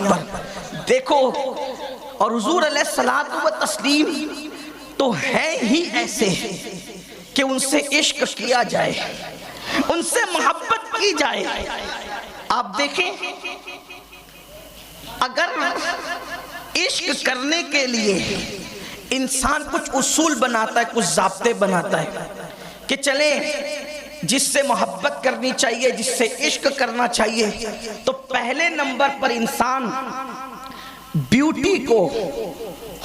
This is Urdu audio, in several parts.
بنیاد پر دیکھو، اور حضور علیہ الصلوۃ والتسلیم تو ہے ہی ایسے کہ ان سے عشق کیا جائے، ان سے محبت کی جائے۔ آپ دیکھیں، اگر عشق کرنے کے لیے انسان کچھ اصول بناتا ہے، کچھ ضابطے بناتا ہے کہ چلیں جس سے محبت کرنی چاہیے، جس سے عشق کرنا چاہیے، تو پہلے نمبر پر انسان بیوٹی کو،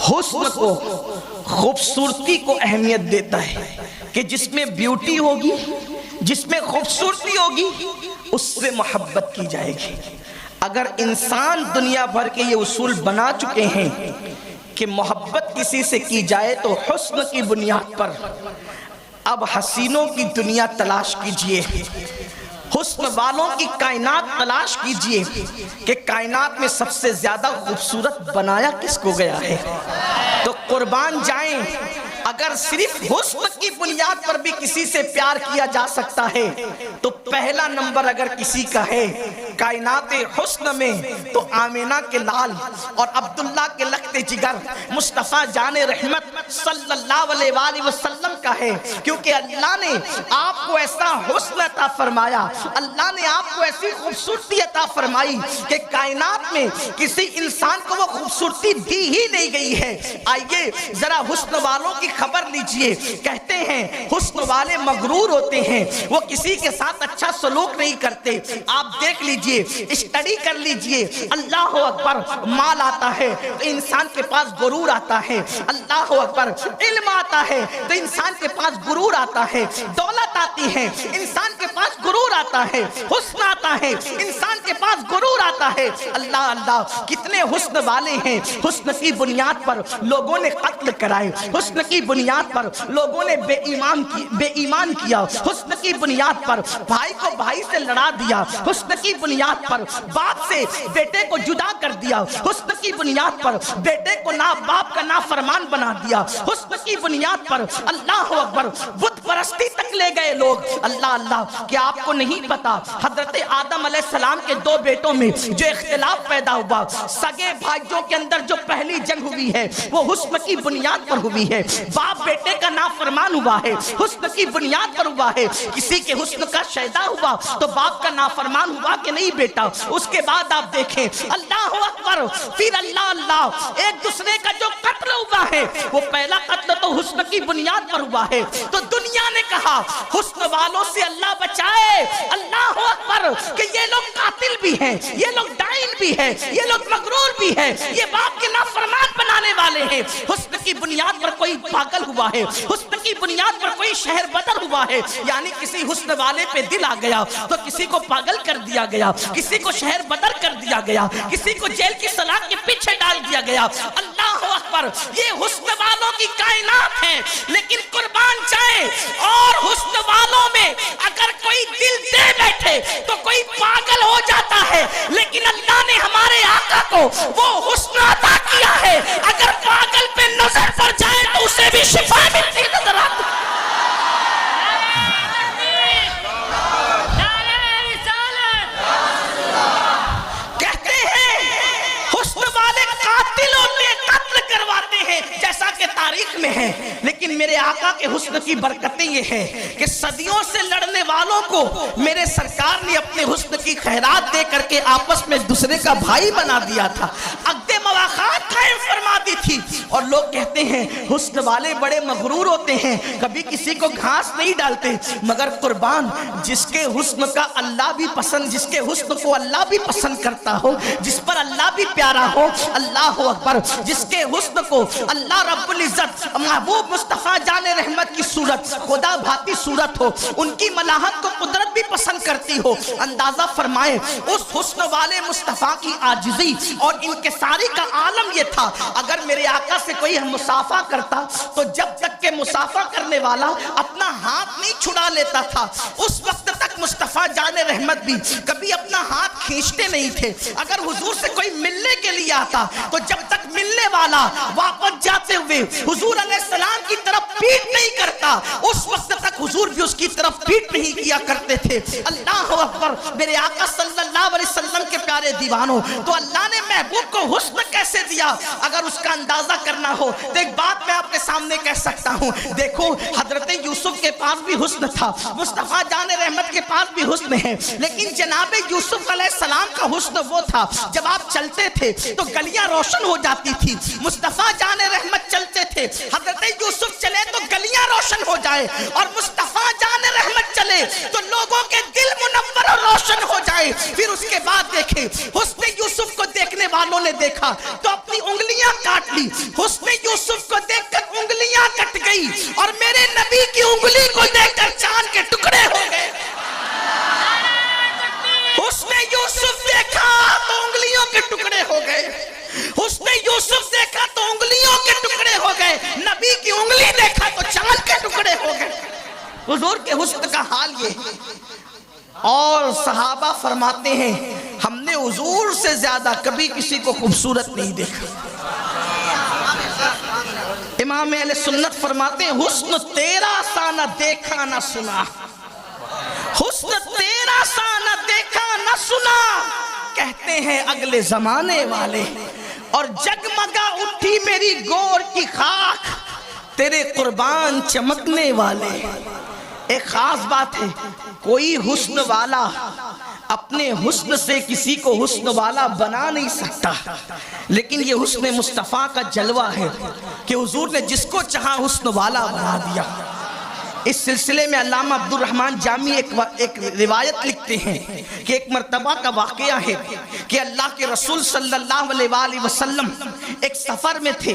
حسن کو، خوبصورتی کو اہمیت دیتا ہے کہ جس میں بیوٹی ہوگی، جس میں خوبصورتی ہوگی، اس سے محبت کی جائے گی۔ اگر انسان دنیا بھر کے یہ اصول بنا چکے ہیں کہ محبت کسی سے کی جائے تو حسن کی بنیاد پر، اب حسینوں کی دنیا تلاش کیجئے، حسن والوں کی کائنات تلاش کیجئے کہ کائنات میں سب سے زیادہ خوبصورت بنایا کس کو گیا ہے۔ تو قربان جائیں، اگر صرف حسن کی بنیاد پر بھی کسی سے پیار کیا جا سکتا ہے تو پہلا نمبر اگر کسی کا ہے کائنات حسن میں تو آمینہ کے لال اور عبداللہ کے لخت جگر مصطفیٰ جان رحمت صلی اللہ علیہ وآلہ وسلم کا ہے، کیونکہ اللہ نے آپ کو ایسا حسن عطا فرمایا، اللہ نے آپ کو ایسی خوبصورتی عطا فرمائی کہ کائنات میں کسی انسان کو وہ خوبصورتی دی ہی نہیں گئی ہے۔ آئیے ذرا حسن والوں کی خبر لیجئے، کہتے ہیں حسن والے مغرور ہوتے ہیں، وہ کسی کے ساتھ اچھا سلوک نہیں کرتے۔ آپ دیکھ لیجئے، اسٹڈی کر لیجئے، اللہ اکبر، مال آتا ہے تو انسان کے پاس غرور آتا ہے، اللہ اکبر، علم آتا ہے تو انسان کے پاس غرور آتا ہے، دولت آتی ہے انسان کے پاس غرور آتا ہے، حسن آتا ہے انسان کے پاس غرور آتا ہے۔ اللہ اللہ، کتنے حسن والے ہیں، حسن کی بنیاد پر لوگوں نے قتل کرائے، حسن کی بنیاد پر لوگوں نے بے ایمان کیا، حسن کی بنیاد پر بھائی کو بھائی سے لڑا دیا، حسن کی بنیاد پر باپ سے بیٹے کو جدا کر دیا، حسن کی بنیاد پر بیٹے کو باپ کا نافرمان بنا دیا، حسن کی بنیاد پر اللہ اکبر بت پرستی تک لے گئے لوگ۔ اللہ اللہ، کیا آپ کو نہیں پتا حضرت آدم علیہ السلام کے دو بیٹوں میں جو اختلاف پیدا ہوا، سگے بھائیوں کے اندر جو پہلی جنگ ہوئی ہے وہ حسن کی بنیاد پر ہوئی ہے، باپ بیٹے کا نافرمان ہوا ہے، حسن کی بنیاد پر ہوا ہے۔ کسی کے حسن کا شیدا ہوا تو باپ کا نافرمان ہوا کہ نہیں بیٹا؟ اس کے بعد آپ دیکھیں اللہ اکبر، پھر اللہ اللہ، ایک دوسرے کا جو قتل ہوا ہے وہ پہلا قتل تو حسن کی بنیاد پر ہوا ہے، تو دنیا نے کہا حسن والوں سے اللہ بچائے، اللہ اکبر، کہ یہ لوگ قاتل بھی ہیں، یہ لوگ ڈائن بھی ہیں، یہ لوگ مغرور بھی ہیں، یہ باپ کے نافرمان بنانے والے ہیں۔ حسن کی بنیاد پر کوئی پاگل ہوا ہے، حسن کی بنیاد پر کوئی شہر بدر ہوا ہے، یعنی کسی حسن والے پہ دل آ گیا تو کسی کو پاگل کر دیا گیا، کسی کو شہر بدر کر دیا گیا، کسی کو جیل کی سلاخ کے پیچھے ڈال دیا گیا۔ اللہ اکبر، یہ حسن والوں کی کائنات ہے، لیکن قربان جائیں، اور حسن والوں میں اگر کوئی دل دے بیٹھے تو کوئی پاگل ہو جاتا ہے، لیکن اللہ نے ہمارے آقا کو وہ حسن عطا کیا ہے، اگر پاگل پہ نظر پڑ جائے تو اسے بھی شفا ملتی نظر آتی۔ کہتے ہیں حسن والے قاتل ہوتے ہیں، قتل کرواتے ہیں جیسا کہ تاریخ میں ہے، لیکن میرے آقا کے حسن کی برکتیں یہ ہیں کہ صدیوں سے لڑنے والوں کو میرے سرکار نے اپنے حسن کی خیرات دے کر کے آپس میں دوسرے کا بھائی بنا دیا تھا، عقد مواخات قائم فرما دی تھی۔ اور لوگ کہتے ہیں حسن والے بڑے مغرور ہوتے ہیں، کبھی کسی کو گھاس نہیں ڈالتے، مگر قربان جس کے حسن کا اللہ بھی پسند، جس کے حسن کو اللہ بھی پسند کرتا ہو، جس پر اللہ بھی پیارا ہو، اللہ اکبر، جس کے حسن کو اللہ رب العزت محبوب مصطفیٰ جان رحمت کی صورت، خدا بھاتی صورت ہو، ان کی ملاحت کو قدرت بھی پسند کرتی ہو، اندازہ فرمائیں اس حسن والے مصطفیٰ کی عاجزی اور انکساری کا عالم یہ تھا، اگر میرے آقا سے کوئی مصافحہ کرتا تو جب تک کہ مصافحہ کرنے والا اپنا ہاتھ نہیں چھڑا لیتا تھا اس وقت تک مصطفیٰ جان رحمت بھی کبھی اپنا ہاتھ کھینچتے نہیں تھے۔ اگر حضور سے کوئی ملنے کے لیے نہیں آتا تو جب تک ملنے والا واپس جاتے ہوئے حضور علیہ السلام کی طرف پیٹ نہیں کرتا اس وقت تک حضور بھی اس کی طرف پیٹ نہیں کیا کرتے تھے۔ اللہ اکبر، میرے آقا صلی اللہ علیہ وسلم کے پیارے دیوانوں، تو اللہ نے محبوب کو حسن کیسے دیا؟ اگر اس کا اندازہ کرنا ہو تو ایک بات میں آپ کے سامنے کہہ سکتا ہوں، دیکھو حضرت یوسف کے پاس بھی حسن تھا، مصطفیٰ جان رحمت کے پاس بھی حسن ہے، لیکن جناب یوسف علیہ السلام کا حسن وہ تھا جب آپ چلتے تھے تو گلیاں روشن ہو جاتی تھی۔ مصطفیٰ جان رحمت چلتے تھے، حضرت یوسف چلے تو گلیاں روشن ہو جائے، اور مصطفیٰ جان رحمت چلے تو لوگوں کے دل منور اور روشن ہو جائے۔ پھر اس کے بعد دیکھیں، حسن یوسف کو دیکھنے والوں نے دیکھا تو اپنی انگلیاں کاٹ لی، حسن یوسف کو دیکھ کر انگلیاں کٹ گئی، اور میرے نبی کی انگلی کو دیکھ کر چاند کے ٹکڑے ہو گئے۔ حسن یوسف دیکھا تو انگلیوں کے ٹکڑے ہو گئے، حسن یوسف دیکھا تو انگلیوں کے ٹکڑے ہو گئے، نبی کی انگلی دیکھا تو چاند کے ٹکڑے ہو گئے۔ حضور کے حسن کا حال یہ، اور صحابہ فرماتے ہیں ہم نے حضور سے زیادہ کبھی کسی کو خوبصورت نہیں دیکھا۔ امام اہل سنت فرماتے ہیں حسن تیرا سا نہ دیکھا نہ سنا، حسن تیرا سا نہ دیکھا نہ سنا، کہتے ہیں اگلے زمانے والے، اور جگمگا اٹھی میری گور کی خاک تیرے قربان چمکنے والے۔ ایک خاص بات ہے، کوئی حسن والا اپنے حسن سے کسی کو حسن والا بنا نہیں سکتا، لیکن یہ حسن مصطفیٰ کا جلوہ ہے کہ حضور نے جس کو چاہا حسن والا بنا دیا۔ اس سلسلے میں علامہ عبد الرحمن جامی ایک روایت لکھتے ہیں کہ ایک مرتبہ کا واقعہ ہے کہ اللہ کے رسول صلی اللہ علیہ وآلہ وسلم ایک سفر میں تھے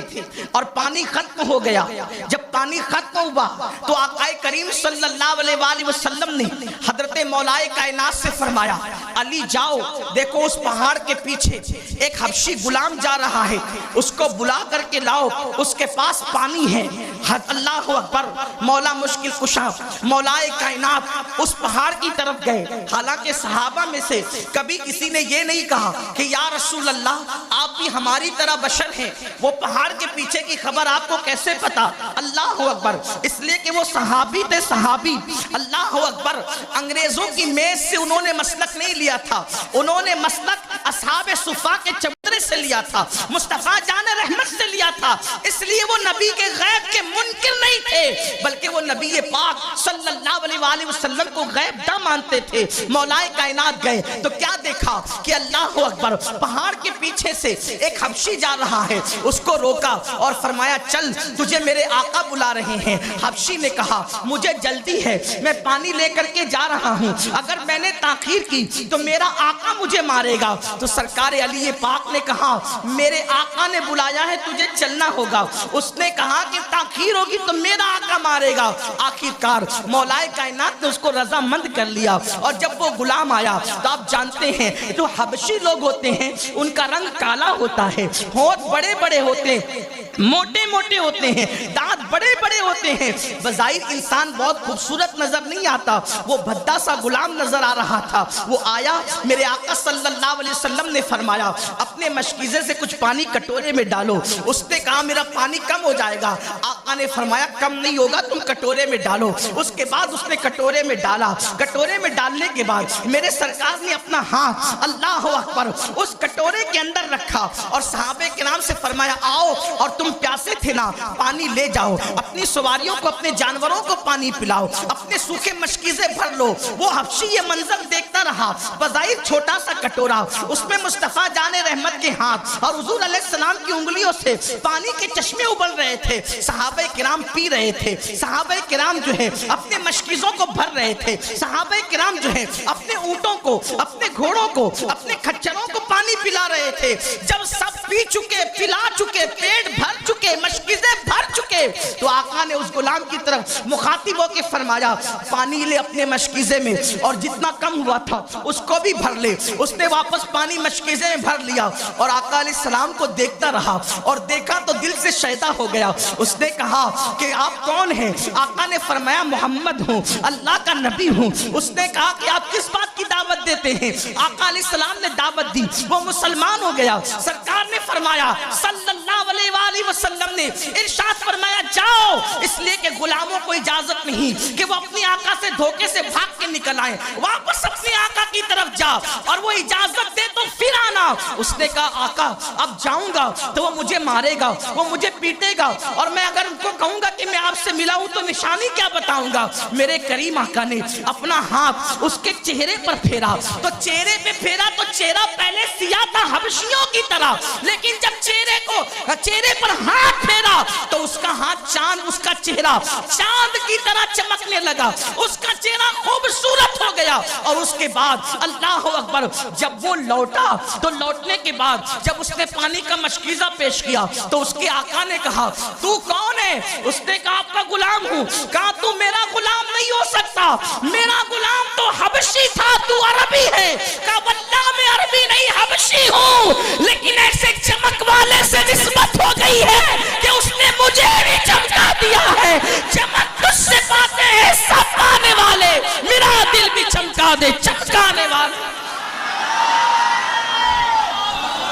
اور پانی ختم ہو گیا۔ جب پانی ختم ہوا تو آقا کریم صلی اللہ علیہ وآلہ وسلم نے حضرت مولائے کائنات سے فرمایا علی جاؤ، دیکھو اس پہاڑ کے پیچھے ایک حبشی غلام جا رہا ہے، اس کو بلا کر کے لاؤ، اس کے پاس پانی ہے۔ اللہ اکبر، مولا مشکل کشا مولائے کائنات اس پہاڑ کی طرف گئے۔ حالانکہ صحابہ میں سے کبھی کسی نے یہ نہیں کہا کہ یا رسول اللہ آپ بھی ہماری طرح بشر ہیں، وہ پہاڑ کے پیچھے کی خبر آپ کو کیسے پتا؟ اللہ اکبر، اس لیے کہ وہ صحابی تھے، صحابی۔ اللہ اکبر، انگریزوں کی میز سے انہوں نے مسلک نہیں لیا تھا، انہوں نے مسلک اصحاب صفا کے چبوترے سے لیا تھا، مصطفیٰ جان رحمت سے لیا تھا۔ اس لیے وہ نبی کے غیب کے منکر نہیں تھے، بلکہ وہ نبی پاک صلی اللہ علیہ وآلہ وسلم کو غیب نہ مانتے تھے۔ مولائے کائنات گئے تو کیا دیکھا کہ اللہ اکبر، پہاڑ کے پیچھے سے ایک حبشی جا رہا ہے، اس کو روکا اور فرمایا چل تجھے میرے آقا بلا رہے ہیں۔ حبشی نے کہا مجھے جلدی ہے، میں پانی لے کر کے جا رہا ہوں، اگر میں نے تاخیر کی تو میرا آقا مجھے مارے گا۔ تو سرکار علی پاک نے کہا میرے آقا نے بلایا ہے، تجھے چلنا ہوگا۔ اس نے کہا کہ تاخیر ہوگی تو میرا آقا مارے گا۔ آخرکار مولائے کائنات نے اس کو رضا مند کر لیا، اور جب وہ غلام آیا تو آپ جانتے ہیں جو حبشی لوگ ہوتے ہیں ان کا رنگ کالا ہوتا ہے، ہونٹ بڑے بڑے ہوتے ہیں، موٹے موٹے ہوتے ہیں، دانت بڑے بڑے ہوتے ہیں، بظاہر انسان بہت خوبصورت نظر نہیں آتا، وہ بھدا سا غلام نظر آ رہا تھا۔ وہ آیا، میرے آقا صلی اللہ علیہ وسلم نے فرمایا اپنے مشکیزے سے کچھ پانی کٹورے میں ڈالو۔ اس نے کہا میرا پانی کم ہو جائے گا، آقا نے فرمایا کم نہیں ہوگا، تم کٹورے میں ڈالو۔ اس کے بعد اس نے کٹورے میں ڈالا، کٹورے میں ڈالنے کے بعد میرے سرکار نے اپنا ہاتھ اللہ اکبر اس کٹورے کے اندر رکھا اور صحابہ کرام سے فرمایا آؤ، اور تم پیاسے تھے نا پانی لے جاؤ، اپنی سواریوں کو اپنے جانوروں کو پانی پلاؤ، اپنے سوکھے مشکیزے بھر لو۔ وہ حبشی یہ منظر دیکھتا رہا، بظاہر چھوٹا سا کٹورا، اس میں مصطفیٰ جان رحمت کے ہاتھ اور حضور علیہ السلام کی انگلیوں سے پانی کے چشمے ابل رہے تھے، صحابہ کرام پی رہے تھے، صحابہ کرام جو ہے اپنے مشکیزوں کو بھر رہے تھے، صحابہ کرام جو ہے اپنے اونٹوں کو، اپنے گھوڑوں کو، اپنے کھچروں کو پانی پلا رہے تھے۔ جب سب پی چکے، پلا چکے، پیٹ بھر چکے، مشکیزیں بھر چکے، تو آقا نے اس غلام کی طرف مخاطب ہو کے فرمایا پانی لے اپنے مشکیزے میں، اور جتنا کم ہوا تھا اس کو بھی بھر لے۔ اس نے واپس پانی مشکیزے میں بھر لیا، اور آقا علیہ السلام کو دیکھتا رہا، اور دیکھا تو دل سے شیدا ہو گیا۔ اس نے کہا کہ آپ کون ہیں؟ آقا نے فرمایا محمد ہوں، اللہ کا نبی ہوں۔ اس نے کہا کہ آپ کس بات کی دعوت دیتے ہیں؟ آقا علیہ السلام نے دعوت دی، وہ مسلمان ہو گیا۔ سرکار نے فرمایا صلی اللہ علیہ وآلہ وسلم نے ارشاد فرمایا جاؤ، اس لیے کہ غلاموں کو اجازت نہیں کہ وہ اپنی آقا سے دھوکے سے بھاگ کے نکل آئیں، واپس اپنے آقا کی طرف جا اور وہ اجازت دے تو پھر آنا۔ اس نے کہا آقا اب جاؤں گا تو وہ مجھے مارے گا، وہ مجھے پیٹے گا، اور میں اگر ان کو کہوں گا کہ میں آپ سے ملا ہوں تو نشانی کیا بتاؤں گا؟ میرے کریم آقا نے اپنا ہاتھ اس کے چہرے پر پھیرا تو چہرے پہ پھیرا تو چہرہ پہلے سیاہ تھا حبشیوں کی طرح، لیکن جب چہرے پر ہاتھ پھیرا تو اس کا ہاتھ چاند، اس کا چہرہ چاند کی طرح چمکنے لگا، اس کا چہرہ خوبصورت ہو گیا۔ اور اس کے بعد اللہ اکبر جب وہ لوٹا تو لوٹنے کے بعد جب اس نے پانی کا مشکیزہ پیش کیا تو اس کے آقا نے کہا تو کون ہے؟ اس نے کہا آپ کا غلام ہوں۔ کہا تو میرا غلام نہیں ہو سکتا، میرا غلام تو حبشی تھا، تو عربی ہے۔ کہا واللہ میں عربی نہیں حبشی ہوں، لیکن ایسے چمک والے سے نسبت ہو گئی ہے کہ اس نے مجھے بھی چمکا دیا ہے۔ چمک تجھ سے پاتے ہیں سب پانے والے، میرا دل بھی چمکا دے چمکانے والے۔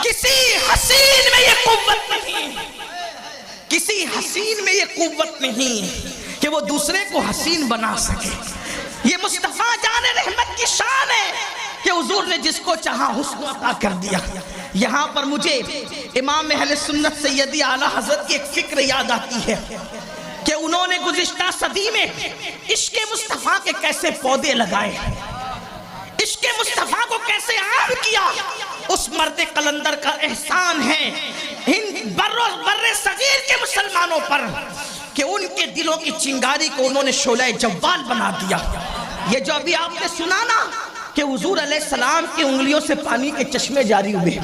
کسی حسین میں یہ قوت نہیں، کسی حسین میں یہ قوت نہیں کہ وہ دوسرے کو حسین بنا سکے۔ یہ مصطفیٰ جان رحمت کی شان ہے کہ حضور نے جس کو چاہا حسن عطا کر دیا۔ یہاں پر مجھے امام اہل سنت سیدی اعلیٰ حضرت کی ایک فکر یاد آتی ہے کہ انہوں نے گزشتہ صدی میں عشق مصطفیٰ کے کیسے پودے لگائے، عشق مصطفیٰ کو کیسے عام کیا۔ اس مرد قلندر کا احسان ہے بر صغیر کے مسلمانوں پر کہ ان کے دلوں کی چنگاری کو انہوں نے شعلہ جوال بنا دیا۔ یہ جو ابھی آپ نے سنا نا کہ حضور علیہ السلام کی انگلیوں سے پانی کے چشمے جاری ہوئے،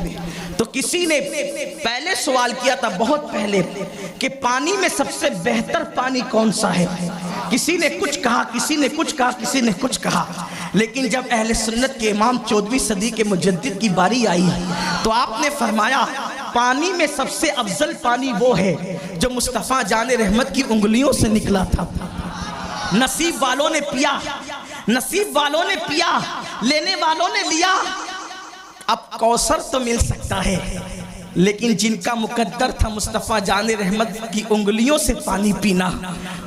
تو کسی نے پہلے سوال کیا تھا بہت پہلے کہ پانی میں سب سے بہتر پانی کون سا ہے؟ کسی نے کچھ کہا، کسی نے کچھ کہا، کسی نے کچھ کہا، لیکن جب اہل سنت کے امام 14ویں صدی کے مجدد کی باری آئی تو آپ نے فرمایا پانی میں سب سے افضل پانی وہ ہے جو مصطفیٰ جان رحمت کی انگلیوں سے نکلا تھا۔ نصیب والوں نے پیا، نصیب والوں نے پیا، لینے والوں نے لیا۔ اب کوثر تو مل سکتا ہے، لیکن جن کا مقدر تھا مصطفیٰ جان رحمت کی انگلیوں سے پانی پینا،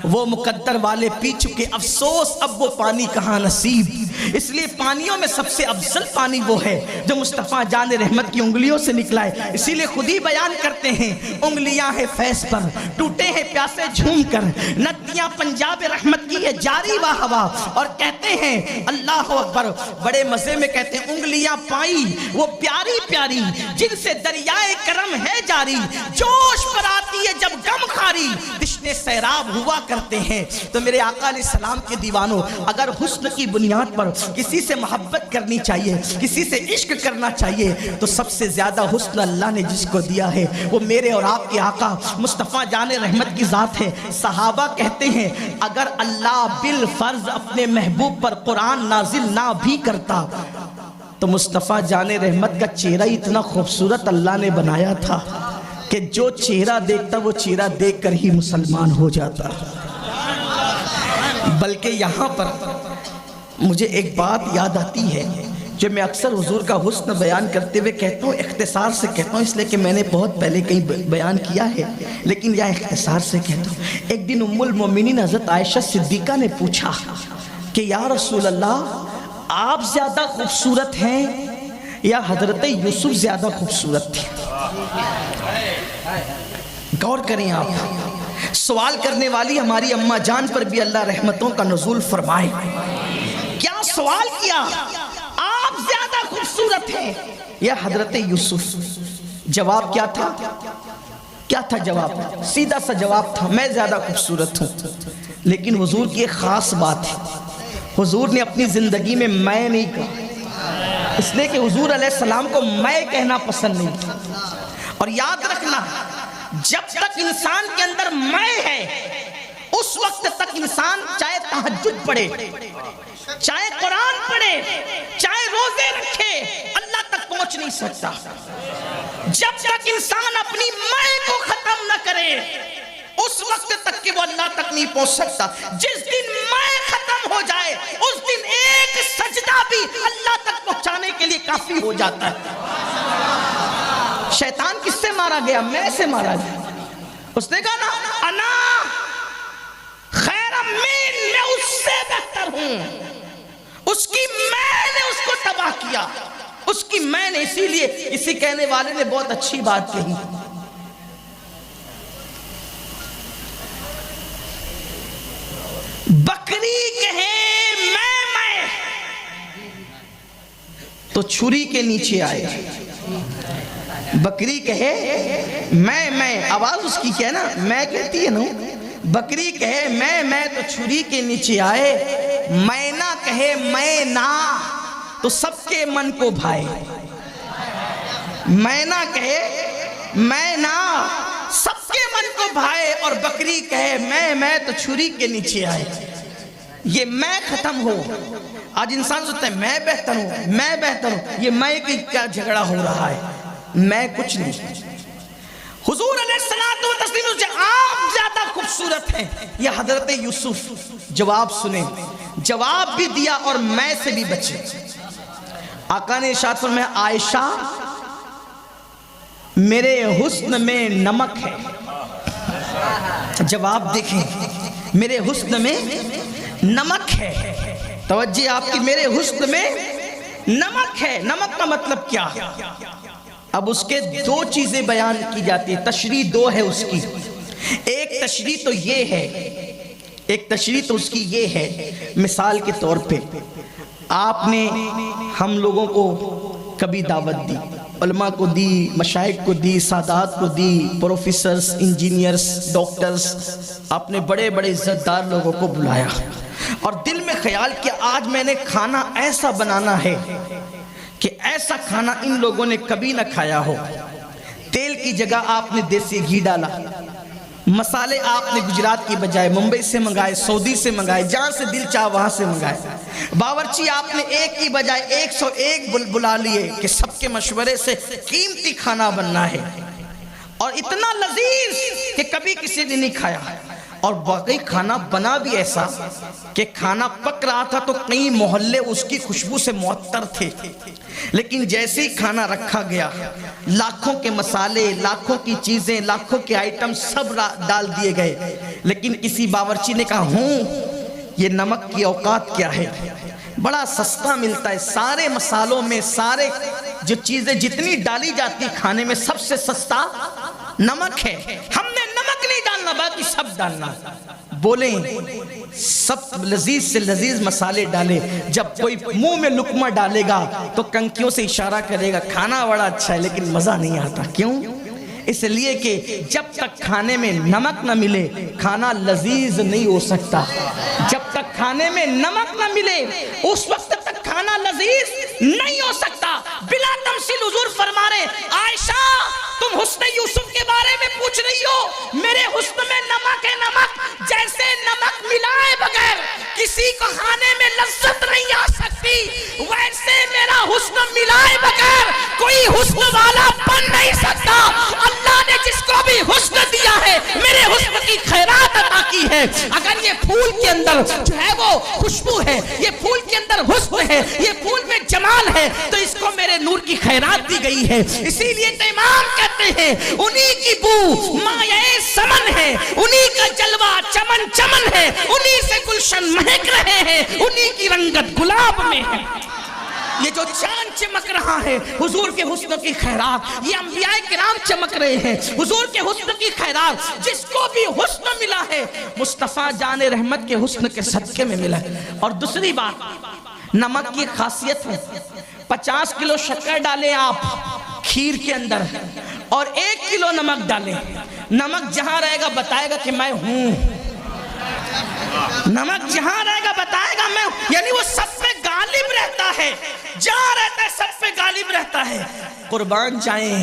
وہ مقدر والے پی چکے، افسوس اب وہ پانی کہاں نصیب۔ اس لیے پانیوں میں سب سے افضل پانی وہ ہے جو مصطفیٰ جان رحمت کی انگلیوں سے نکلا ہے۔ اسی لیے خود ہی بیان کرتے ہیں انگلیاں ہیں فیض پر، ٹوٹے ہیں پیاسے جھوم کر، ندیاں پنجاب رحمت کی ہے جاری واہ ہوا، اور کہتے ہیں اللہ اکبر بڑے مزے میں کہتے ہیں انگلیاں پائی وہ پیاری پیاری جن سے دریائے کرم ہے جاری، جوش پر آتی ہے جب غم خاری، تشنے سیراب ہوا کرتے ہیں۔ تو میرے آقا علیہ السلام کے دیوانوں، اگر حسن کی بنیاد پر کسی سے محبت کرنی چاہیے، کسی سے عشق کرنا چاہیے، تو سب سے زیادہ حسن اللہ نے جس کو دیا ہے وہ میرے اور آپ کے آقا مصطفیٰ جان رحمت کی ذات ہے۔ صحابہ کہتے ہیں اگر اللہ بالفرض اپنے محبوب پر قرآن نازل نہ بھی کرتا تو مصطفیٰ جان رحمت کا چہرہ اتنا خوبصورت اللہ نے بنایا تھا کہ جو چہرہ دیکھتا وہ چہرہ دیکھ کر ہی مسلمان ہو جاتا۔ بلکہ یہاں پر مجھے ایک بات یاد آتی ہے جو میں اکثر حضور کا حسن بیان کرتے ہوئے کہتا ہوں، اختصار سے کہتا ہوں اس لیے کہ میں نے بہت پہلے کہیں بیان کیا ہے، لیکن یہ اختصار سے کہتا ہوں۔ ایک دن ام المومنین حضرت عائشہ صدیقہ نے پوچھا کہ یا رسول اللہ آپ زیادہ خوبصورت ہیں یا حضرت یوسف زیادہ خوبصورت تھے؟ غور کریں آپ، سوال کرنے والی ہماری اماں جان پر بھی اللہ رحمتوں کا نزول فرمائے۔ کیا سوال کیا؟ آپ زیادہ خوبصورت ہیں یا حضرت یوسف؟ جواب کیا تھا؟ کیا تھا جواب؟ سیدھا سا جواب تھا میں زیادہ خوبصورت ہوں۔ لیکن حضور کی ایک خاص بات ہے، حضور نے اپنی زندگی میں میں نہیں کہا، اس لیے کہ حضور علیہ السلام کو میں کہنا پسند نہیں تھا۔ اور یاد رکھنا جب تک انسان کے اندر میں ہے اس وقت تک انسان چاہے تہجد پڑھے، چاہے قرآن پڑھے، چاہے روزے رکھے، اللہ تک پہنچ نہیں سکتا۔ جب تک انسان اپنی میں کو ختم نہ کرے اس وقت تک کہ وہ اللہ تک نہیں پہنچ سکتا۔ جس دن میں ختم ہو جائے اس دن ایک سجدہ بھی اللہ تک پہنچانے کے لیے کافی ہو جاتا ہے۔ شیطان کس سے مارا گیا؟ میں سے مارا گیا. اس نے کہا نا انا خیر من، میں اس سے بہتر ہوں. اس کی میں نے اس کو تباہ کیا، اس کی میں نے. اسی لیے اسی کہنے والے نے بہت اچھی بات کہی، بکری کہے میں تو چھری کے نیچے آئے. بکری کہے میں، آواز اس کی کیا ہے نا، میں کہتی ہے نا. بکری کہے میں تو چھری کے نیچے آئے. مینا کہے میں نا تو سب کے من کو بھائے. مینا کہے میں نا سب کے من کو بھائے، اور بکری کہے میں تو چھری کے نیچے آئے. یہ میں ختم ہو. آج انسان سوچتا ہے میں بہتر ہوں، میں بہتر ہوں. یہ میں کی کیا جھگڑا ہو رہا ہے؟ میں کچھ نہیں. حضور علیہ الصلوۃ والتسلیم سے آپ زیادہ خوبصورت ہیں. یہ حضرت یوسف جواب سنیں، جواب بھی دیا اور میں سے بھی بچے. آقا نے ارشاد فرمایا عائشہ میرے حسن میں نمک ہے. جواب دیکھیں، میرے حسن میں نمک ہے. توجہ آپ کی، میرے حسن میں نمک ہے. نمک کا مطلب کیا؟ اب اس کے دو چیزیں بیان کی جاتی ہیں، تشریح دو ہے اس کی. ایک تشریح تو یہ ہے، ایک تشریح تو اس کی یہ ہے، مثال کے طور پہ آپ نے ہم لوگوں کو کبھی دعوت دی، علماء کو دی، مشائخ کو دی، سادات کو دی، پروفیسرز، انجینئرز، ڈاکٹرز، آپ نے بڑے بڑے عزت دار لوگوں کو بلایا اور دل میں خیال کیا آج میں نے کھانا ایسا بنانا ہے کہ ایسا کھانا ان لوگوں نے کبھی نہ کھایا ہو. تیل کی جگہ آپ نے دیسی گھی ڈالا، مسالے آپ نے گجرات کی بجائے ممبئی سے منگائے، سعودی سے منگائے، جہاں سے دل چاہ وہاں سے منگائے. باورچی آپ نے ایک کی بجائے 101 بلا لیے کہ سب کے مشورے سے قیمتی کھانا بننا ہے، اور اتنا لذیذ کہ کبھی کسی نے نہیں کھایا. اور واقعی کھانا بنا بھی ایسا کہ کھانا پک رہا تھا تو کئی محلے اس کی خوشبو سے معطر تھے. لیکن جیسے ہی کھانا رکھا گیا، لاکھوں کے مسالے، لاکھوں کی چیزیں، لاکھوں کے آئٹم سب ڈال دیے گئے، لیکن کسی باورچی نے کہا یہ نمک کی اوقات کیا ہے، بڑا سستا ملتا ہے. سارے مسالوں میں، سارے جو چیزیں جتنی ڈالی جاتی کھانے میں، سب سے سستا نمک ہے. ہم نے نمک نہیں ڈالنا، باقی سب ڈالنا. بولیں سب لذیذ سے لذیذ مسالے ڈالے. جب کوئی منہ میں لقمہ ڈالے گا تو کنکیوں سے اشارہ کرے گا کھانا بڑا اچھا ہے، لیکن مزہ نہیں آتا. کیوں؟ اس لیے کہ جب تک کھانے میں نمک نہ ملے کھانا لذیذ نہیں ہو سکتا. جب تک کھانے میں نمک نہ ملے اس وقت تک کھانا لذیذ نہیں ہو سکتا. بلا تمثیل حضور فرما رہے عائشہ تم حسن یوسف کے بارے میں پوچھ رہی ہو، میرے حسن میں نمک ہے. نمک جیسے نمک ملائے بغیر کسی کو کھانے میں لذت نہیں آ سکتی، ویسے میرا حسن ملائے بغیر کوئی حسن والا بن نہیں سکتا. اللہ نے جس کو بھی حسن دیا ہے میرے حسن کی خیرات عطا کی ہے. اگر یہ پھول کے اندر جو ہے وہ خوشبو ہے، یہ پھول کے اندر حسن ہے، یہ پھول میں جمال ہے، تو اس کو میرے نور کی خیرات دی گئی ہے. اسی لیے تو امام کہتے ہیں انہی کی بو مایہ سمن ہے، انہی کا جلوہ چمن چمن ہے، انہی سے گلشن مہک رہے ہیں، انہی کی رنگت گلاب میں ہے. یہ جو چاند چمک رہا ہے حضور کے حسن کی خیرات، یہ انبیاء کرام چمک رہے ہیں حضور کے حسن کی خیرات. جس کو بھی حسن ملا ہے مصطفیٰ جان رحمت کے حسن کے صدقے میں ملا ہے. اور دوسری بات، نمک کی خاصیت ہے 50 کلو شکر ڈالیں آپ کھیر کے اندر اور 1 کلو نمک ڈالیں، نمک جہاں رہے گا بتائے گا کہ میں ہوں. نمک جہاں رہے گا بتائے گا میں ہوں، یعنی وہ سب پہ غالب رہتا ہے، جہاں رہتا ہے سب پہ غالب رہتا ہے. قربان جائیں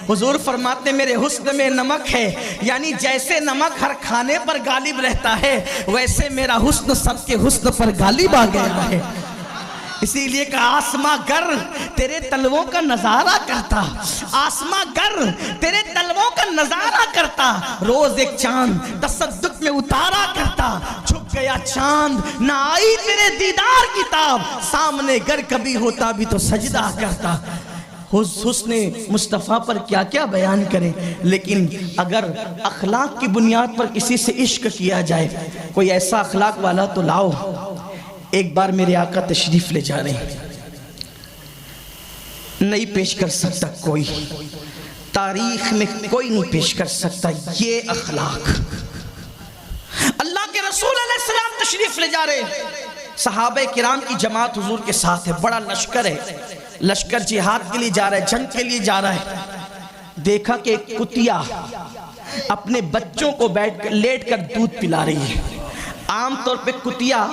حضور فرماتے میرے حسن میں نمک ہے، یعنی جیسے نمک ہر کھانے پر غالب رہتا ہے ویسے میرا حسن سب کے حسن پر غالب آ گیا ہے. اسی لیے کہ آسماں گر تیرے تلووں کا نظارہ کرتا، آسماں گر تیرے تلووں کا نظارہ کرتا، روز ایک چاند تصدق میں اتارا کرتا. چھپ گیا چاند نہ آئی تیرے دیدار کتاب، سامنے گر کبھی ہوتا بھی تو سجدہ کرتا. حسن مصطفیٰ پر کیا کیا بیان کریں، لیکن اگر اخلاق کی بنیاد پر کسی سے عشق کیا جائے، کوئی ایسا اخلاق والا تو لاؤ۔ ایک بار میرے آقا تشریف لے جا رہے ہیں، نہیں پیش کر سکتا کوئی، تاریخ میں کوئی نہیں پیش کر سکتا یہ اخلاق۔ اللہ کے رسول علیہ السلام تشریف لے جا رہے ہیں، صحابہ کرام کی جماعت حضور کے ساتھ ہے، بڑا لشکر ہے، لشکر جہاد کے لیے جا رہا ہے، جنگ کے لیے جا رہا ہے۔ دیکھا کہ ایک کتیا اپنے بچوں کو لیٹ کر دودھ پلا رہی ہے۔ عام طور پہ کتیا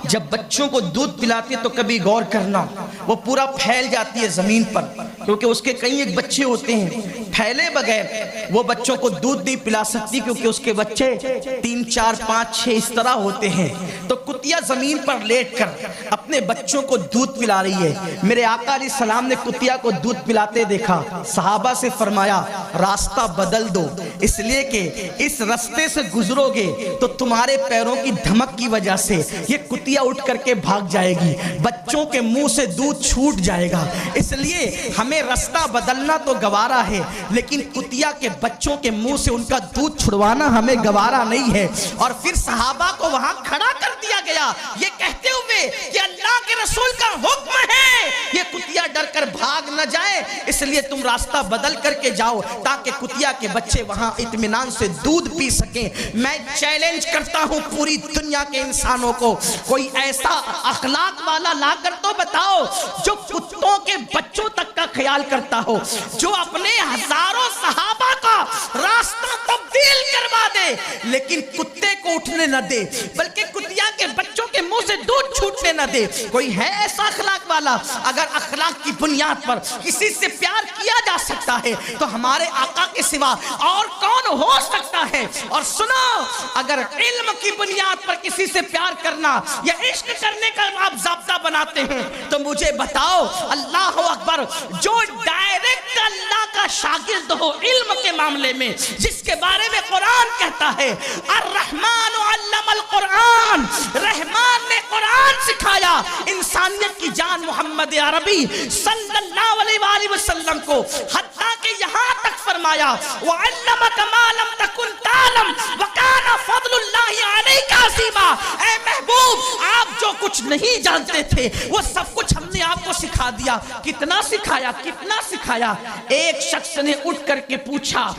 جب بچوں کو دودھ پلاتی ہے تو کبھی غور کرنا، وہ پورا پھیل جاتی ہے زمین پر، کیونکہ اس کے کئی ایک بچے ہوتے ہیں، پھیلے بغیر وہ بچوں کو دودھ نہیں پلا سکتی، کیونکہ اس کے بچے 3 4 5 6 اس طرح ہوتے ہیں۔ تو کتیا زمین پر لیٹ کر اپنے بچوں کو دودھ پلا رہی ہے۔ میرے آقا علیہ السلام نے کتیا کو دودھ پلاتے دیکھا، صحابہ سے فرمایا راستہ بدل دو، اس لیے کہ اس راستے سے گزرو گے تو تمہارے پیروں کی دھمک کی وجہ سے یہ کتیا اٹھ کر کے بھاگ جائے گی، بچوں کے منہ سے دودھ چھوٹ جائے گا، اس لیے ہمیں راستہ بدلنا تو گوارا ہے، لیکن کتیا کے بچوں کے منہ سے ان کا دودھ چھڑوانا ہمیں گوارا نہیں ہے۔ اور پھر صحابہ کو وہاں کھڑا کر دیا گیا، یہ کہتے ہوئے کہ اللہ کے رسول کا حکم ہے یہ کتیا ڈر کر بھاگ نہ جائے، اس لیے تم راستہ بدل کر کے جاؤ تاکہ کتیا کے بچے وہاں اطمینان سے دودھ پی سکیں۔ میں چیلنج کرتا ہوں پوری دنیا کے انسانوں کو، کوئی ایسا اخلاق والا لا کر تو بتاؤ جو کتوں کے بچوں تک کا خیال کرتا ہو، جو اپنے ہزاروں صحابہ کا راستہ تبدیل کروا دے لیکن کتے کو اٹھنے نہ دے، بلکہ کتیا کے بچوں کے منہ سے دودھ چھوٹنے نہ دے۔ کوئی ہے ایسا اخلاق والا؟ اگر اخلاق کی بنیاد پر کسی سے پیار کیا جا سکتا ہے تو ہمارے آقا کے سوا اور کون ہو سکتا ہے؟ اور سنو، اگر علم کی بنیاد پر کسی سے پیار کرنا یا عشق کرنے کا آپ ضابطہ بناتے ہیں تو مجھے بتاؤ، اللہ اکبر، جو ڈائریکٹ اللہ کا شاگرد ہو علم کے معاملے میں، جس کے بارے میں قرآن کہتا ہے الرحمن علم القرآن، رحمان نے قرآن سکھایا انسانیت کی جان محمد عربی صلی اللہ علیہ وآلہ وسلم کو، حتیٰ کہ یہاں تک فرمایا وَعَلَّمَكَ مَا لَمْ تَكُنْ تَعْلَمْ وَكَانَ فَضْلُ اللَّهِ عَلَيْكَ عَظِيمًا۔ اے محبوب، آپ جو کچھ نہیں جانتے تھے وہ سب کچھ ہم نے آپ کو سکھا دیا۔ کتنا سکھایا، کتنا سکھایا؟ ایک شخص نے اٹھ کر کے پوچھا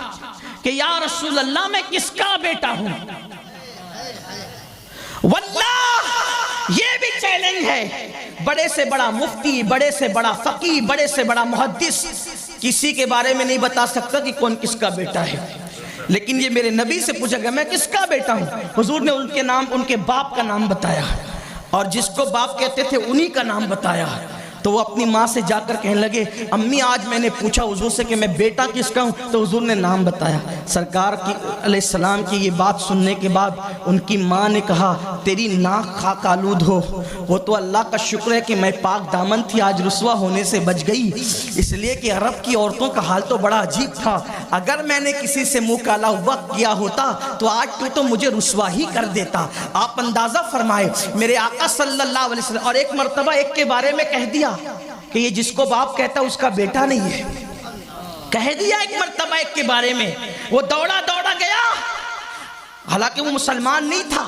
کہ یا رسول اللہ میں کس کا بیٹا ہوں؟ واللہ یہ بھی چیلنج ہے، بڑے سے بڑا مفتی، بڑے سے بڑا فقیہ، بڑے سے بڑا محدث کسی کے بارے میں نہیں بتا سکتا کہ کون کس کا بیٹا ہے، لیکن یہ میرے نبی سے پوچھا گیا میں کس کا بیٹا ہوں؟ حضور نے ان کے نام، ان کے باپ کا نام بتایا، اور جس کو باپ کہتے تھے انہی کا نام بتایا۔ تو وہ اپنی ماں سے جا کر کہنے لگے امی آج میں نے پوچھا حضور سے کہ میں بیٹا کس کا ہوں، تو حضور نے نام بتایا۔ سرکار کی علیہ السلام کی یہ بات سننے کے بعد ان کی ماں نے کہا تیری ناک خاک آلود ہو، وہ تو اللہ کا شکر ہے کہ میں پاک دامن تھی، آج رسوا ہونے سے بچ گئی، اس لیے کہ عرب کی عورتوں کا حال تو بڑا عجیب تھا، اگر میں نے کسی سے منہ کالا ہوا کیا ہوتا تو آج تو مجھے رسوا ہی کر دیتا۔ آپ اندازہ فرمائے میرے آقا صلی اللہ علیہ وسلم، اور ایک مرتبہ ایک کے بارے میں کہہ دیا کہ یہ جس کو باپ کہتا ہے اس کا بیٹا نہیں ہے، کہہ دیا ایک مرتبہ ایک کے بارے میں۔ وہ دوڑا دوڑا گیا، حالانکہ وہ مسلمان نہیں تھا،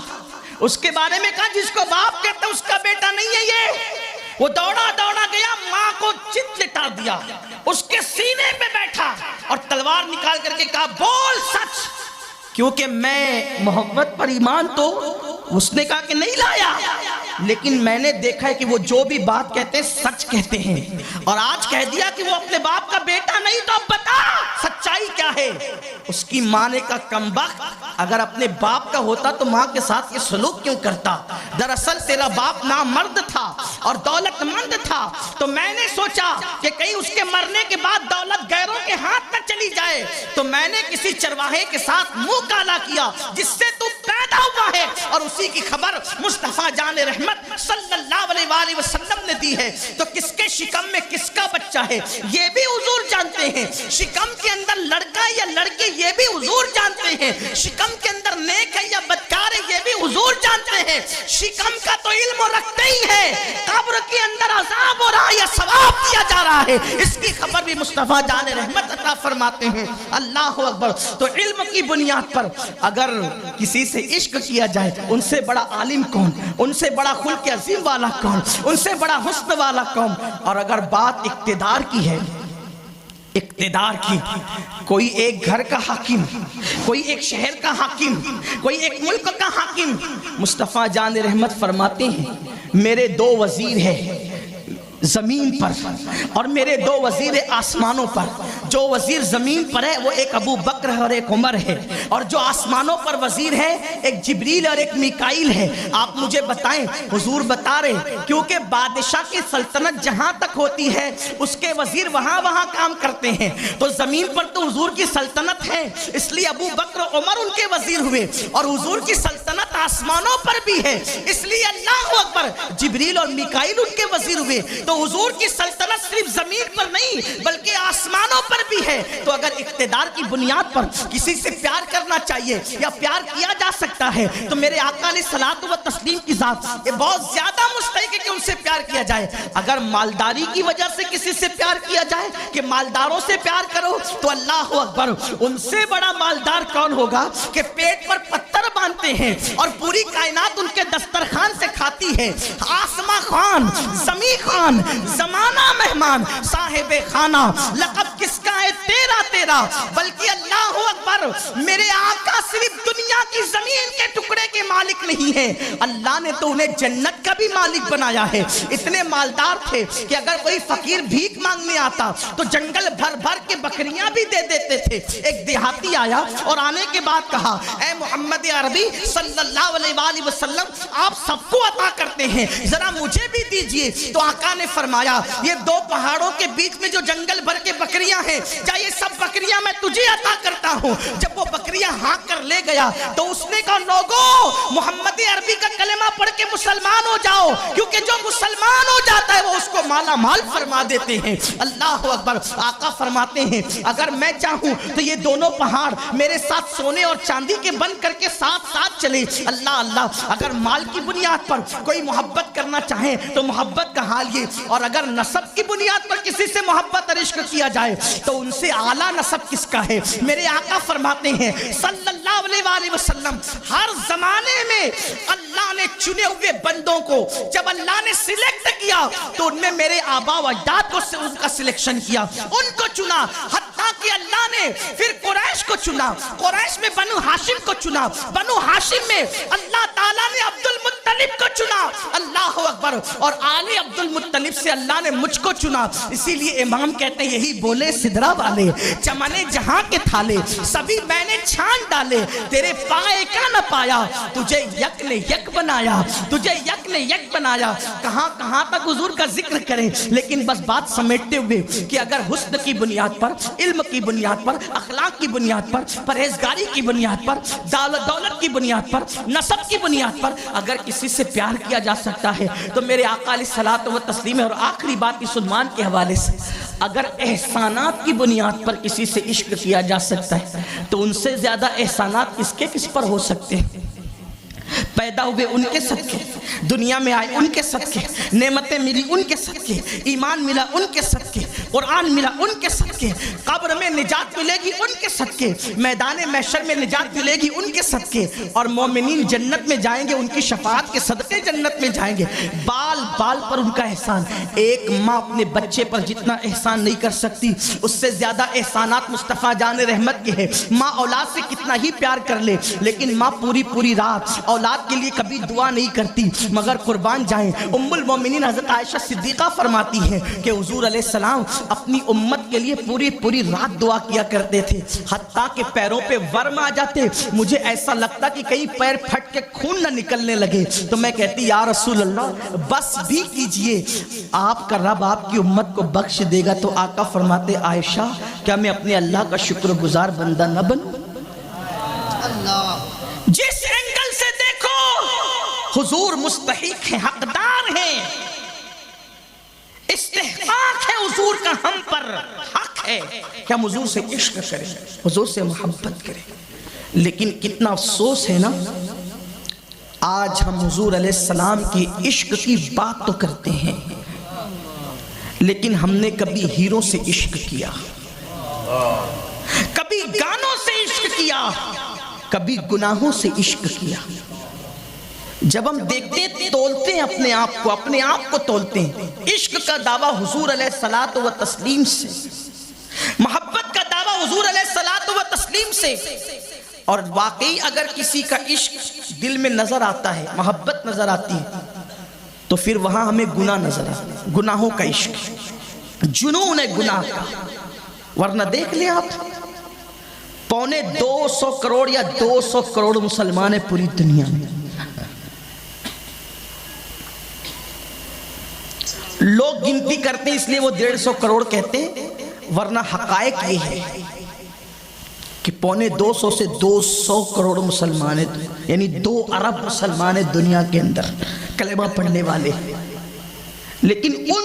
اس کے بارے میں کہا جس کو باپ کہتا ہے اس کا بیٹا نہیں ہے یہ۔ وہ دوڑا دوڑا گیا، ماں کو چت لٹا دیا، اس کے سینے پہ بیٹھا اور تلوار نکال کر کے کہا بول سچ، کیونکہ میں محمد پر ایمان تو اس نے کہا کہ نہیں لایا، لیکن میں نے دیکھا ہے کہ وہ جو بھی بات کہتے ہیں سچ کہتے ہیں، اور آج کہہ دیا کہ وہ اپنے باپ کا بیٹا نہیں، تو اب بتا سچائی کیا ہے؟ اس کی ماں نے کہا کم بخت، اگر اپنے باپ کا ہوتا تو ماں کے ساتھ یہ سلوک کیوں کرتا؟ دراصل تیرا باپ نامرد تھا اور دولت مند تھا، تو میں نے سوچا کہ کہیں اس کے مرنے کے بعد دولت غیروں کے ہاتھ نہ چلی جائے، تو میں نے کسی چرواہے کے ساتھ منہ کالا کیا جس سے تو پیدا ہوا ہے، اور اسی کی خبر مصطفیٰ جان رحمت صلی اللہ علیہ وآلہ وسلم نے دی ہے۔ تو کس کے شکم میں کس کا بچہ ہے یہ بھی حضور جانتے ہیں، شکم کے اندر لڑکا یا لڑکی یہ بھی حضور جانتے ہیں، شکم کے اندر نیک ہے یا بدکار ہے یہ بھی حضور حضور جانتے ہیں شکم کا تو علم رکھتے ہی ہے، قبر کے اندر عذاب ہو رہا ہے یا ثواب دیا جا رہا ہے، اس کی خبر بھی مصطفیٰ جان رحمت عطا فرماتے ہیں۔ اللہ اکبر۔ تو علم کی بنیاد پر اگر کسی سے عشق کیا جائے، ان سے بڑا عالم کون، ان سے بڑا خلق عظیم والا کون، ان سے بڑا حسن والا کون۔ اور اگر بات اقتدار کی ہے، اقتدار کی، کوئی ایک گھر کا حاکم، کوئی ایک شہر کا حاکم، کوئی ایک ملک کا حاکم، مصطفیٰ جان رحمت فرماتے ہیں میرے 2 وزیر ہیں زمین پر اور میرے 2 وزیر آسمانوں پر۔ جو وزیر زمین پر ہے وہ ایک ابو بکر ہے اور ایک عمر ہے، اور جو آسمانوں پر وزیر ہے ایک جبریل اور ایک میکائیل ہے۔ آپ مجھے بتائیں، حضور بتا رہے کیونکہ بادشاہ کی سلطنت جہاں تک ہوتی ہے اس کے وزیر وہاں کام کرتے ہیں، تو زمین پر تو حضور کی سلطنت ہے، اس لیے ابو بکر عمر ان کے وزیر ہوئے، اور حضور کی سلطنت آسمانوں پر بھی ہے، اس لیے اللہ اکبر جبریل اور میکائیل ان کے وزیر ہوئے۔ تو حضور کی سلطنت صرف زمین پر نہیں بلکہ آسمانوں پر بھی ہے۔ تو اگر اقتدار کی بنیاد پر کسی سے پیار کرنا چاہیے یا پیار کیا جا سکتا ہے تو میرے آقا علیہ الصلوۃ والتسلیم کی ذات یہ بہت زیادہ مستحق ہے کہ ان سے پیار کیا جائے۔ اگر مالداری کی وجہ سے کسی سے پیار کیا جائے کہ مالداروں سے پیار کرو تو اللہ اکبر، ان سے بڑا مالدار کون ہوگا کہ پیٹ پر پتھر باندھتے ہیں اور پوری کائنات ان کے دسترخوان سے کھاتی ہے۔ آسماں خان، زمین خان، زمانہ مہمان، صاحب خانہ، لقب کس کا ہے تیرا تیرا، بلکہ اللہ اکبر میرے آقا صرف دنیا کی زمین کے ٹکڑے کے مالک نہیں ہے، اللہ نے تو انہیں جنت کا بھی مالک بنایا ہے۔ اتنے مالدار تھے کہ اگر کوئی فقیر بھیک مانگنے آتا تو جنگل بھر بھر کے بکریاں بھی دے دیتے تھے۔ ایک دیہاتی آیا اور آنے کے بعد کہا اے محمد عربی صلی اللہ علیہ وآلہ وسلم، آپ سب کو عطا کرتے ہیں، ذرا مجھے بھی دیجئے۔ تو آقا نے فرمایا یہ 2 پہاڑوں کے بیچ میں جو جنگل بھر کے بکریاں ہیں، کیا یہ سب بکریاں میں تجھے عطا کرتا ہوں؟ جب وہ بکریاں ہانک کر لے گیا تو اس نے کہا لوگو محمد عربی کا کلمہ پڑھ کے مسلمان ہو جاؤ، کیونکہ جو مسلمان ہو جاتا ہے وہ اس کو مالا مال فرما دیتے ہیں۔ اللہ اکبر۔ آقا فرماتے ہیں اگر میں چاہوں تو یہ دونوں پہاڑ میرے ساتھ سونے اور چاندی کے بن کر کے ساتھ ساتھ چلے۔ اللہ اللہ۔ اگر مال کی بنیاد پر کوئی محبت کرنا چاہے تو محبت کا حال یہ، اور اگر نسب کی بنیاد پر کسی سے محبت اور عشق کیا جائے تو ان سے اعلیٰ نسب کس کا ہے؟ میرے آقا فرماتے ہیں صلی اللہ علیہ وآلہ وسلم ہر زمانے میں اللہ نے چنے ہوئے بندوں کو جب اللہ نے سلیکٹ کیا تو ان میں میرے آبا و اجداد کو ان کا سلیکشن کیا، ان کو چنا، حتیٰ کہ اللہ نے پھر قریش کو چنا، قریش میں بنو ہاشم کو چنا، بنو ہاشم میں اللہ تعالیٰ نے عبد المطلب کو چنا۔ اللہ اکبر۔ اور آل عبد المطلب سے اللہ نے مجھ کو چنا۔ اسی لیے امام کہتے ہیں یہی بولے سدرا والے چمنے جہاں کے تھالے سبھی میں نے چھان ڈالے، تیرے پائے کا نہ پایا، تجھے یک نے یک بنایا، تجھے یک نے یک بنایا۔ کہاں کہاں تک حضور کا ذکر کریں، لیکن بس بات سمیٹتے ہوئے کہ اگر حسن کی بنیاد پر، علم کی بنیاد پر، اخلاق کی بنیاد پر، پرہیزگاری کی بنیاد پر، دولت کی بنیاد پر، نسب کی بنیاد پر اگر کسی سے پیار کیا جا سکتا ہے تو میرے آقا علیہ الصلوۃ والتسلیم ہے۔ اور آخری بات اس عنوان کے حوالے سے، اگر احسانات کی بنیاد پر کسی سے عشق کیا جا سکتا ہے تو ان سے زیادہ احسانات کس پر ہو سکتے ہیں؟ پیدا ہوئے ان کے صدقے، دنیا میں آئے ان کے صدقے، نعمتیں ملی ان کے صدقے، ایمان ملا ان کے صدقے، قرآن ملا ان کے صدقے، قبر میں نجات ملے گی ان کے صدقے، میدان محشر میں نجات ملے گی ان کے صدقے، اور مومنین جنت میں جائیں گے ان کی شفاعت کے صدقے جنت میں جائیں گے۔ بال بال پر ان کا احسان۔ ایک ماں اپنے بچے پر جتنا احسان نہیں کر سکتی اس سے زیادہ احسانات مصطفیٰ جان رحمت کے ہیں۔ ماں اولاد سے کتنا ہی پیار کر لے لیکن ماں پوری رات اولاد کے لیے کبھی دعا نہیں کرتی، مگر قربان جائیں ام المومنین حضرت عائشہ صدیقہ فرماتی ہیں کہ حضور علیہ السلام اپنی امت کے لیے پوری رات دعا کیا کرتے تھے، حتیٰ کہ پیروں پہ ورم آ جاتے، مجھے ایسا لگتا کہ کہیں پیر پھٹ کے خون نہ نکلنے لگے، تو میں کہتی یا رسول اللہ بس بھی کیجئے، آپ کا رب آپ کی امت کو بخش دے گا۔ تو آقا فرماتے عائشہ کیا میں اپنے اللہ کا شکر گزار بندہ نہ بنوں؟ جس اینگل سے دیکھو حضور مستحق ہیں، حقدار ہیں، استحقاق ہے حضور کا ہم پر، حق ہے کہ ہم حضور سے عشق کریں، حضور سے محبت کریں۔ لیکن کتنا افسوس ہے نا آج ہم حضور علیہ السلام کی عشق کی بات تو کرتے ہیں، لیکن ہم نے کبھی ہیروں سے عشق کیا، کبھی گانوں سے عشق کیا، کبھی گناہوں سے عشق کیا؟ جب ہم دیکھتے ہیں تولتے ہیں اپنے آپ کو تولتے ہیں۔ عشق کا دعویٰ حضور علیہ الصلوۃ والتسلیم سے، محبت کا دعویٰ حضور علیہ الصلوۃ والتسلیم سے، اور واقعی اگر کسی کا عشق دل میں نظر آتا ہے، محبت نظر آتی ہے، تو پھر وہاں ہمیں گناہ نظر آتا ہے، گناہوں کا عشق، جنون ہے گناہ کا۔ ورنہ دیکھ لیں آپ، 250 کروڑ یا 200 کروڑ مسلمان ہیں پوری دنیا میں، لوگ گنتی کرتے ہیں اس لیے وہ 150 کروڑ کہتے ہیں، ورنہ حقائق یہ ہے کہ 250 سے 200 کروڑ مسلمان ہیں، یعنی 2 ارب مسلمان ہیں دنیا کے اندر کلمہ پڑھنے والے۔ لیکن ان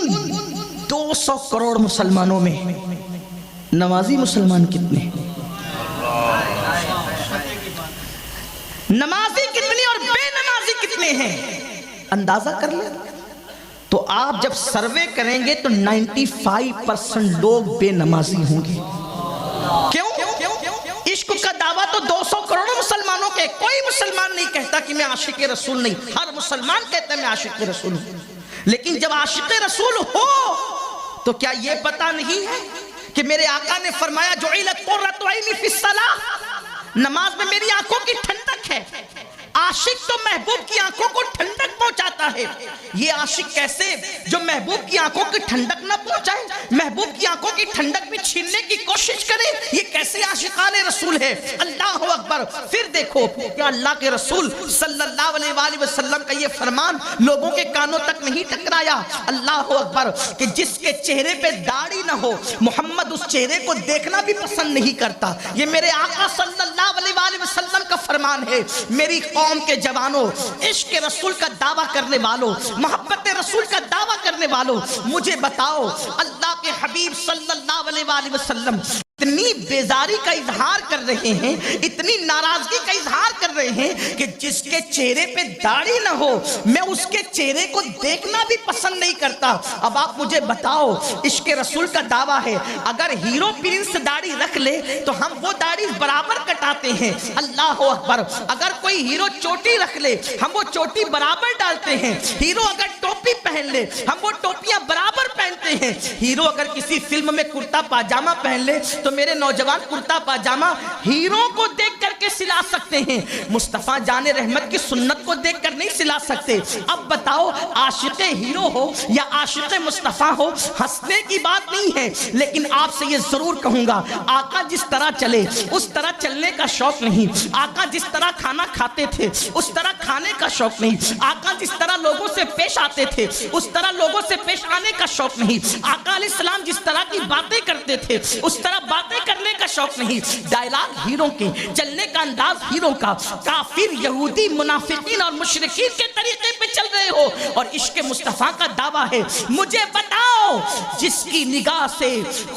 200 کروڑ مسلمانوں میں نمازی مسلمان کتنے ہیں؟ نمازی کتنے اور بے نمازی کتنے ہیں؟ اندازہ کر لیں۔ تو آپ جب سروے کریں گے تو 95% لوگ بے نمازی ہوں گے۔ کیوں؟ عشق کا دعویٰ تو 200 کروڑ مسلمانوں کے، کوئی مسلمان نہیں کہتا کہ میں عاشق رسول نہیں، ہر مسلمان کہتا ہے میں عاشق رسول ہوں۔ لیکن جب عاشق رسول ہو تو کیا یہ پتہ نہیں ہے کہ میرے آقا نے فرمایا جعلت قرۃ عینی فی الصلاۃ، نماز میں میری آنکھوں کی ٹھنڈک ہے۔ عاشق تو محبوب کی آنکھوں کو ٹھنڈک پہنچاتا ہے، یہ عاشق کیسے جو محبوب کی آنکھوں کی ٹھنڈک نہ پہنچائے، محبوب کی آنکھوں کی ٹھنڈک بھی چھیننے کی کوشش کرے؟ یہ کیسے عاشقان رسول ہے؟ اللہ اکبر۔ پھر دیکھو کہ اللہ کے رسول صلی اللہ علیہ وآلہ وسلم کا یہ فرمان لوگوں کے کانوں تک نہیں ٹکرایا، اللہ اکبر، کہ جس کے چہرے پہ داڑھی نہ ہو محمد اس چہرے کو دیکھنا بھی پسند نہیں کرتا۔ یہ میرے آقا صلی اللہ علیہ وآلہ وسلم کا فرمان ہے۔ میری قوم کے جوانوں، عشق رسول کا دعویٰ کرنے والوں، محبت رسول کا دعویٰ کرنے والوں، مجھے بتاؤ اللہ کے حبیب صلی اللہ علیہ وآلہ وسلم اتنی بیزاری کا اظہار کر رہے ہیں، اتنی ناراضگی کا اظہار کر رہے ہیں کہ جس کے چہرے پہ داڑھی نہ ہو میں اس کے چہرے کو دیکھنا بھی پسند نہیں کرتا۔ اب آپ مجھے بتاؤ، عشق رسول کا دعویٰ ہے اگر ہیرو پرنس داڑھی رکھ لے تو ہم وہ داڑھی برابر کٹاتے ہیں، اللہ اکبر۔ اگر کوئی ہیرو چوٹی رکھ لے ہم وہ چوٹی برابر ڈالتے ہیں، ہیرو اگر ٹوپی پہن لے ہم وہ ٹوپیاں برابر پہنتے ہیں، ہیرو اگر کسی فلم میں کرتا پاجامہ پہن لے تو میرے نوجوان کرتا پاجامہ ہیرو کو دیکھ کر کے سلا سکتے ہیں، مصطفیٰ جان رحمت کی سنت کو دیکھ کر نہیں سلا سکتے۔ اب بتاؤ، عاشق ہیرو ہو یا عاشق مصطفیٰ ہو، ہنسنے کی بات نہیں ہے، لیکن آپ سے یہ ضرور کہوں گا آقا جس طرح چلے اس طرح چلنے کا شوق نہیں، آقا جس طرح کھانا کھاتے تھے اس طرح کھانے کا شوق نہیں، آقا جس طرح لوگوں سے پیش آتے تھے اس طرح لوگوں سے پیش آنے کا شوق نہیں، آقا علیہ السلام جس طرح کی باتیں کرتے تھے اس طرح باتیں کرنے کا شوق نہیں، ڈائلاگ ہیروں کے، چلنے کا انداز ہیروں کا، کافر یہودی منافقین اور مشرکین کے طریقے پہ چل رہے ہو اور عشق مصطفیٰ کا دعویٰ ہے۔ مجھے بتاؤ، جس کی نگاہ سے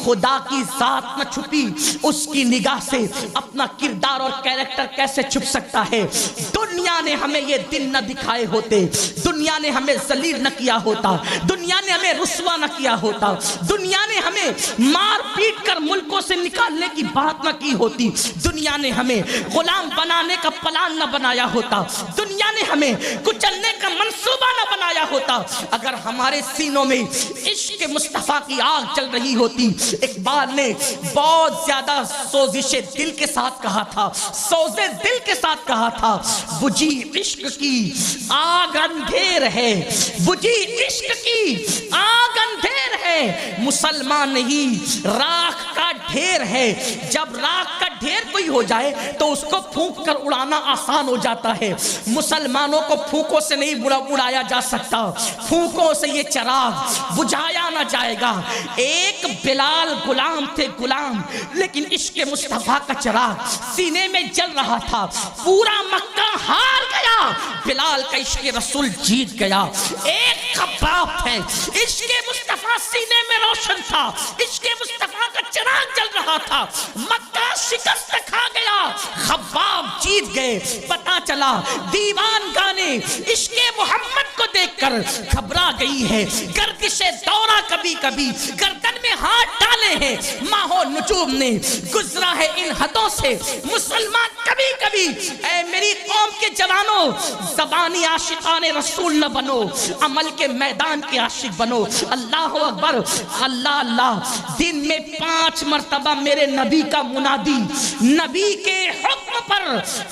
خدا کی ذات نہ چھپی اس کی نگاہ سے اپنا کردار اور کیریکٹر کیسے چھپ سکتا ہے؟ دنیا نے ہمیں یہ دن نہ دکھائے ہوتے، دنیا نے ہمیں ذلیل نہ کیا ہوتا، دنیا نے ہمیں رسوا نہ کیا ہوتا، دنیا نے ہمیں مار پیٹ کر ملکوں سے نکالنے کی بات نہ کی ہوتی، دنیا نے ہمیں غلام بنانے کا پلان نہ بنایا ہوتا، دنیا نے ہمیں کچلنے کا منصوبہ نہ بنایا ہوتا، اگر ہمارے سینوں میں عشق مصطفیٰ کی آگ چل رہی ہوتی۔ اقبال نے بہت زیادہ سوزش دل کے ساتھ کہا تھا، سوز دل کے ساتھ کہا تھا، بجھی عشق کی آگ اندھیر ہے، بجھی عشق کی آگ اندھیر ہے، مسلمان نہیں راکھ کا ڈھیر ہے۔ جب راکھ کا ڈھیر کوئی ہو جائے تو اس کو پھونک کر اڑانا آسان ہو جاتا ہے، مسلمانوں کو پھونکوں سے نہیں اڑایا جا سکتا، پھونکوں سے یہ چراغ بجھایا مانا جائے گا. ایک بلال غلام تھے، غلام، لیکن عشق مصطفیٰ کا چراغ سینے میں جل رہا تھا. پورا مکہ ہار گیا، بلال کا عشق رسول جیت گیا. ایک خباب ہے، عشق مصطفیٰ سینے میں روشن تھا، عشق مصطفیٰ کا چراغ جل رہا تھا. مکہ شکست کھا گیا، خباب جیت گئے. پتا چلا دیوان گانے عشق محمد کو دیکھ کر گھبرا گئی ہے. گردش دورہ کبھی کبھی گردن میں ہاتھ ڈالے ہیں. ماہ و نجوم نے گزرا ہے ان حدوں سے. مسلمان کبھی کبھی اے میری قوم کے جوانوں، زبانی عاشقان رسول نہ بنو، عمل کے میدان کے عاشق بنو. اللہ اکبر، اللہ اللہ. دن میں 5 مرتبہ میرے نبی کا منادی نبی کے حکم پر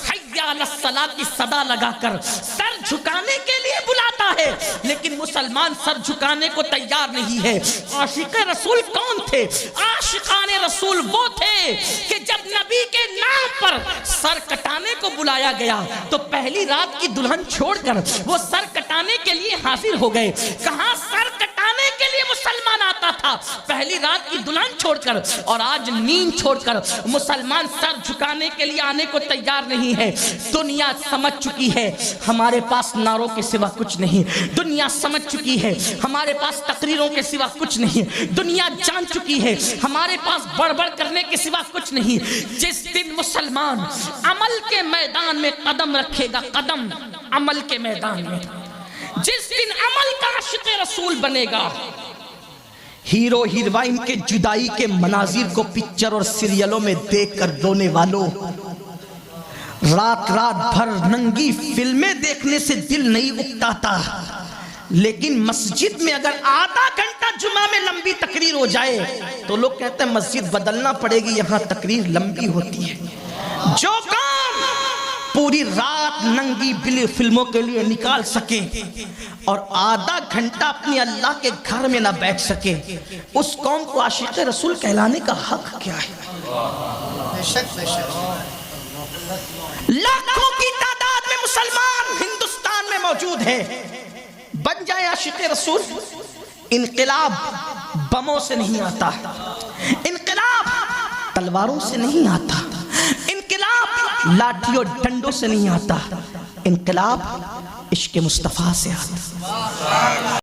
حی علی الصلاۃ کی صدا لگا کر سر جھکانے کے لیے بلاتا ہے، لیکن مسلمان سر جھکانے کو تیار نہیں ہے. عاشق رسول کون تھے؟ عاشقان رسول وہ تھے کہ جب نبی کے نام پر سر کٹانے کو بلایا گیا تو پہلی رات کی دلہن چھوڑ کر وہ سر کٹانے کے لیے حاضر ہو گئے. کہاں سر کٹانے کے لیے مسلمان آتا تھا؟ پہلی رات کی دلہن چھوڑ کر. اور آج نیند چھوڑ کر مسلمان سر جھکانے کے لیے آنے کو تیار نہیں ہے. دنیا سمجھ چکی ہے ہمارے پاس نعروں کے سوا کچھ نہیں. دنیا سمجھ چکی ہے ہمارے پاس تقریروں کے سوا کچھ نہیں. دنیا جان چکی ہے ہمارے پاس بڑبڑ کرنے کے سوا کچھ نہیں. جس دن مسلمان عمل کے میدان میں قدم رکھے گا، قدم عمل کے میدان میں، جس دن عمل کا عاشق رسول بنے گا، ہیرو ہیروئن کے جدائی کے مناظر کو پکچر اور سیریلوں میں دیکھ کر رونے والوں، رات رات بھر ننگی فلمیں دیکھنے سے دل نہیں اکتاتا، لیکن مسجد میں اگر آدھا گھنٹہ جمعہ میں لمبی تقریر ہو جائے تو لوگ کہتے ہیں مسجد بدلنا پڑے گی، یہاں تقریر لمبی ہوتی ہے. جو کام پوری رات ننگی بلی فلموں کے لیے نکال سکے اور آدھا گھنٹہ اپنی اللہ کے گھر میں نہ بیٹھ سکے، اس قوم کو عاشق رسول کہلانے کا حق کیا ہے؟ لاکھوں کی تعداد میں مسلمان ہندوستان میں موجود ہے. بن جائے عاشق رسول. انقلاب بموں سے نہیں آتا، انقلاب تلواروں سے نہیں آتا، انقلاب لاٹھیوں ڈنڈوں سے نہیں آتا، انقلاب عشق مصطفیٰ سے آتا.